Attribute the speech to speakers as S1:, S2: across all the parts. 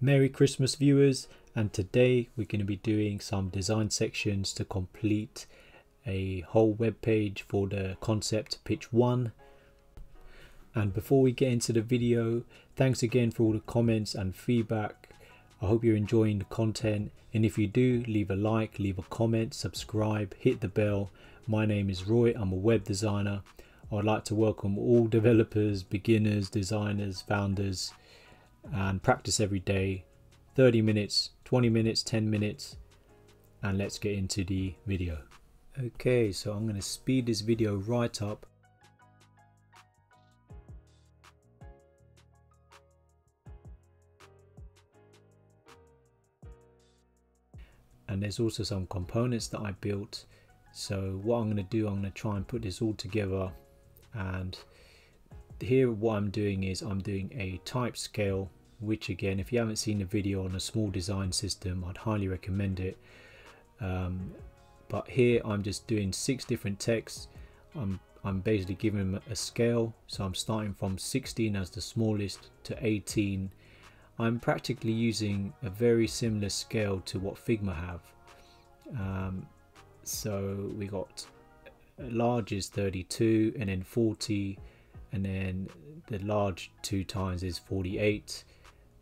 S1: Merry Christmas viewers, and today we're going to be doing some design sections to complete a whole web page for the concept pitch 1. And before we get into the video, thanks again for all the comments and feedback. I hope you're enjoying the content, and if you do, leave a like, leave a comment, subscribe, hit the bell. My name is Roy, I'm a web designer. I'd like to welcome all developers, beginners, designers, founders, and practice every day. 30 minutes, 20 minutes, 10 minutes, and let's get into the video. Okay, so I'm going to speed this video right up. And there's also some components that I built. So what I'm going to do, I'm going to try and put this all together. And here what I'm doing is I'm doing a type scale, which again, if you haven't seen the video on a small design system, I'd highly recommend it. But here I'm just doing 6 different texts. I'm basically giving them a scale, so I'm starting from 16 as the smallest to 18. I'm practically using a very similar scale to what Figma have. So we got large is 32, and then 40, and then the large 2 times is 48.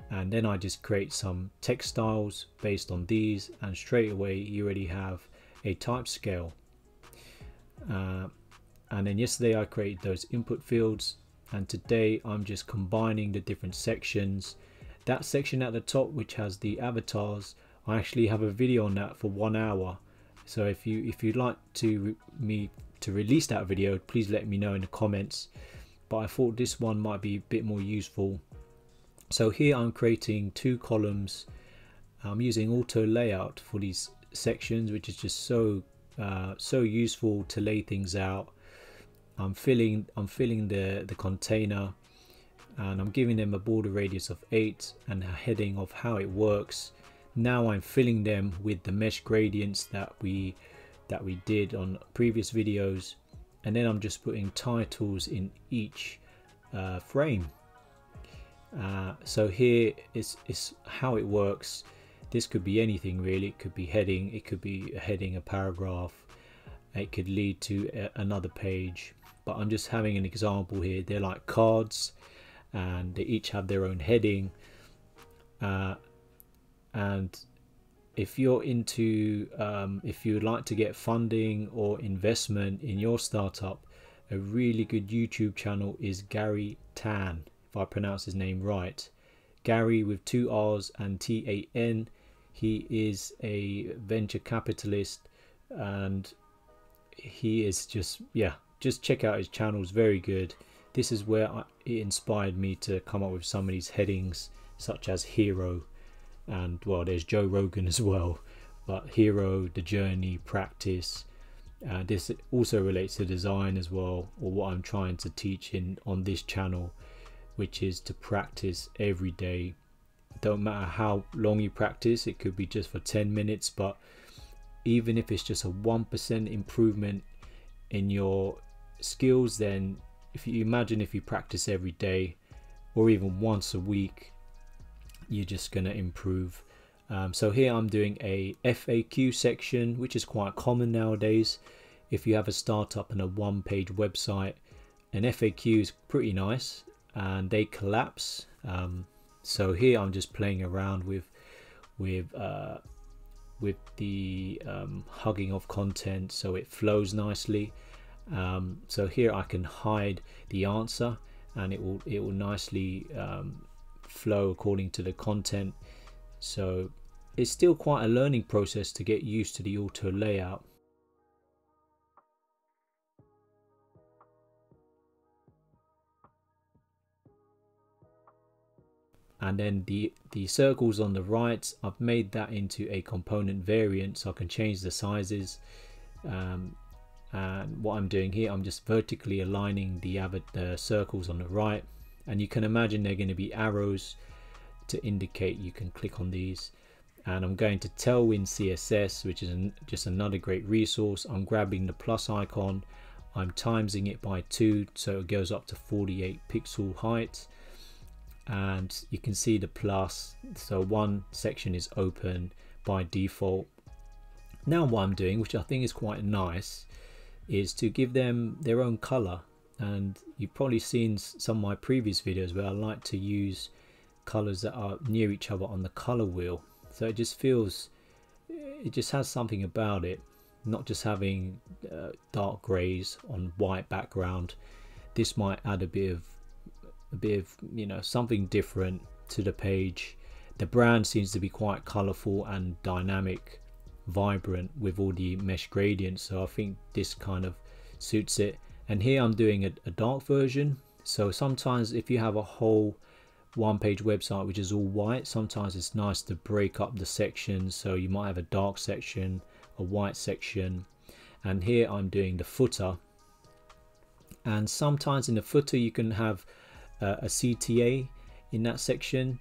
S1: And then I just create some text styles based on these, and straight away you already have a type scale. And then yesterday I created those input fields, and today I'm just combining the different sections. That section at the top which has the avatars, I actually have a video on that for 1 hour. So if you'd like me to release that video, please let me know in the comments. But I thought this one might be a bit more useful. So here I'm creating 2 columns. I'm using auto layout for these sections, which is just so useful to lay things out. I'm filling the container, and I'm giving them a border radius of 8 and a heading of how it works. Now I'm filling them with the mesh gradients that we did on previous videos, and then I'm just putting titles in each frame. So here is how it works. This could be anything really. It could be heading, it could be a heading, a paragraph, it could lead to another page, but I'm just having an example here. They're like cards, and they each have their own heading. And if you're into if you'd like to get funding or investment in your startup, a really good YouTube channel is Gary Tan, if I pronounce his name right. Gary with 2 R's and T-A-N. He is a venture capitalist, and he is just check out his channel, it's very good. This is where it inspired me to come up with some of these headings, such as hero, and well, there's Joe Rogan as well, but hero, the journey, practice. This also relates to design as well, or what I'm trying to teach on this channel, which is to practice every day. Don't matter how long you practice, it could be just for 10 minutes, but even if it's just a 1% improvement in your skills, then if you imagine if you practice every day or even once a week, you're just gonna improve. So here I'm doing a FAQ section, which is quite common nowadays. If you have a startup and a 1-page website, an FAQ is pretty nice, and they collapse. So here I'm just playing around with the hugging of content so it flows nicely. So here I can hide the answer, and it will nicely flow according to the content. So it's still quite a learning process to get used to the auto layout. And then the circles on the right, I've made that into a component variant, so I can change the sizes. And what I'm doing here, I'm just vertically aligning the circles on the right, and you can imagine they're going to be arrows to indicate you can click on these. And I'm going to Tailwind CSS, which is just another great resource. I'm grabbing the plus icon, I'm timesing it by 2, so it goes up to 48 pixel height. and you can see the plus, so one section is open by default. Now what I'm doing, which I think is quite nice, is to give them their own color. And you've probably seen some of my previous videos where I like to use colors that are near each other on the color wheel, so it just feels, it just has something about it, not just having dark grays on white background. This might add a bit of you know, something different to the page. The brand seems to be quite colorful and dynamic, vibrant with all the mesh gradients, so I think this kind of suits it. And here I'm doing a dark version, so sometimes if you have a whole one-page website which is all white, sometimes it's nice to break up the sections, so you might have a dark section, a white section. And here I'm doing the footer, and sometimes in the footer you can have a CTA in that section.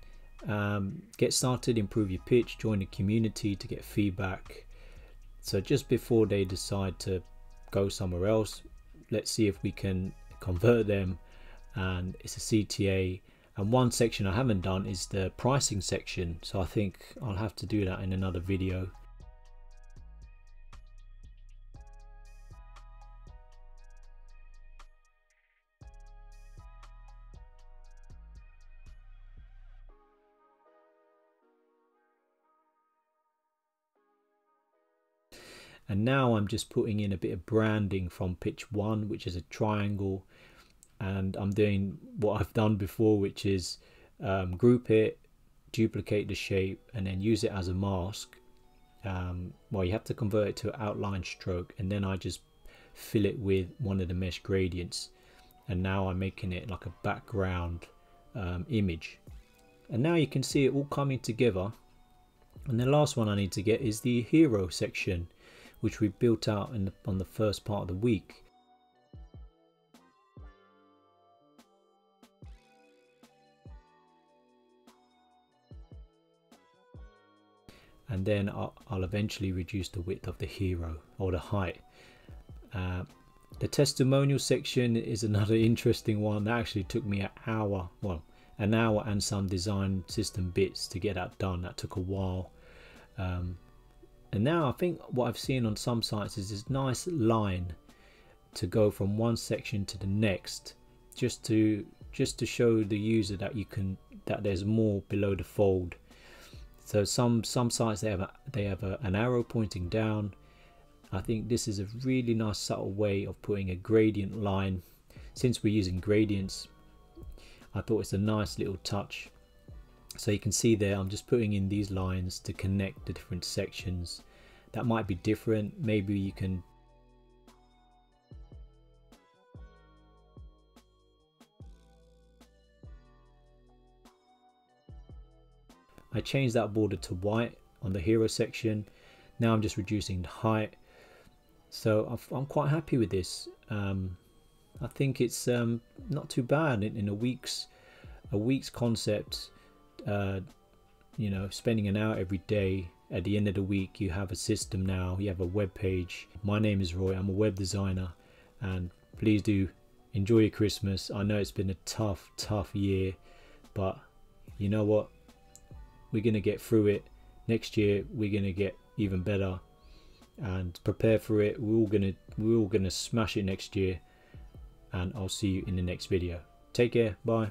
S1: Get started, improve your pitch, join the community to get feedback. So just before they decide to go somewhere else, let's see if we can convert them. And it's a CTA. And one section I haven't done is the pricing section, so I think I'll have to do that in another video. And now I'm just putting in a bit of branding from pitch 1, which is a triangle. And I'm doing what I've done before, which is group it, duplicate the shape, and then use it as a mask. Well, you have to convert it to an outline stroke, and then I just fill it with one of the mesh gradients. And now I'm making it like a background image. And now you can see it all coming together. And the last one I need to get is the hero section, which we built out on the first part of the week. And then I'll eventually reduce the width of the hero, or the height. The testimonial section is another interesting one. That actually took me an hour and some design system bits to get that done. That took a while. And now I think what I've seen on some sites is this nice line to go from one section to the next, just to show the user that there's more below the fold. So some sites they have an arrow pointing down. I think this is a really nice subtle way of putting a gradient line. Since we're using gradients, I thought it's a nice little touch. So you can see there I'm just putting in these lines to connect the different sections. That might be different. Maybe you can I changed that border to white on the hero section. Now I'm just reducing the height. So I'm quite happy with this. I think it's not too bad in a week's concept. You know, spending an hour every day. At the end of the week, you have a system now. You have a web page. My name is Roy. I'm a web designer, and please do enjoy your Christmas. I know it's been a tough year, but you know what? We're gonna get through it. Next year we're gonna get even better, and prepare for it. We're all gonna smash it next year, and I'll see you in the next video. Take care. Bye.